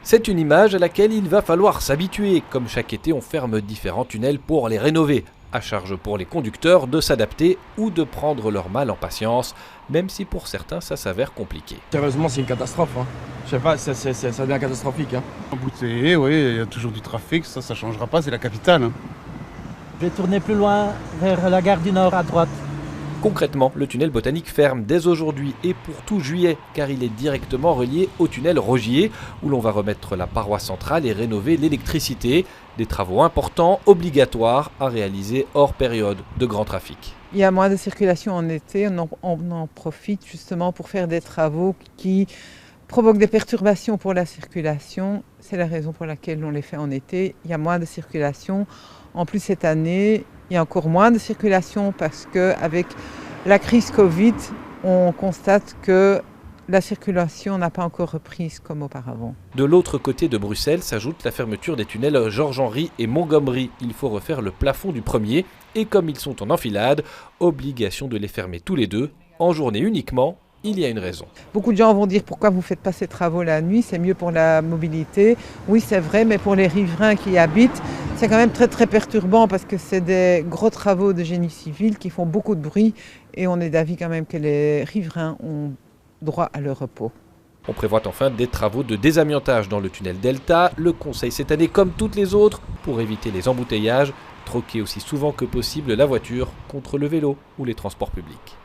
C'est une image à laquelle il va falloir s'habituer. Comme chaque été, on ferme différents tunnels pour les rénover. À charge pour les conducteurs de s'adapter ou de prendre leur mal en patience, même si pour certains ça s'avère compliqué. Sérieusement, c'est une catastrophe. Je sais pas, ça devient catastrophique. Embouteillé, oui, il y a toujours du trafic, ça changera pas, c'est la capitale. Je vais tourner plus loin, vers la gare du Nord à droite. Concrètement, le tunnel botanique ferme dès aujourd'hui et pour tout juillet, car il est directement relié au tunnel Rogier, où l'on va remettre la paroi centrale et rénover l'électricité. Des travaux importants, obligatoires à réaliser hors période de grand trafic. Il y a moins de circulation en été, on en profite justement pour faire des travaux qui provoquent des perturbations pour la circulation. C'est la raison pour laquelle on les fait en été. Il y a moins de circulation. En plus, cette année, il y a encore moins de circulation parce qu'avec la crise Covid, on constate que la circulation n'a pas encore reprise comme auparavant. De l'autre côté de Bruxelles s'ajoute la fermeture des tunnels Georges-Henri et Montgomery. Il faut refaire le plafond du premier et comme ils sont en enfilade, obligation de les fermer tous les deux, en journée uniquement. Il y a une raison. Beaucoup de gens vont dire pourquoi vous ne faites pas ces travaux la nuit, c'est mieux pour la mobilité. Oui, c'est vrai, mais pour les riverains qui y habitent, c'est quand même très très perturbant parce que c'est des gros travaux de génie civil qui font beaucoup de bruit et on est d'avis quand même que les riverains ont droit à leur repos. On prévoit enfin des travaux de désamiantage dans le tunnel Delta. Le conseil cette année, comme toutes les autres, pour éviter les embouteillages, troquer aussi souvent que possible la voiture contre le vélo ou les transports publics.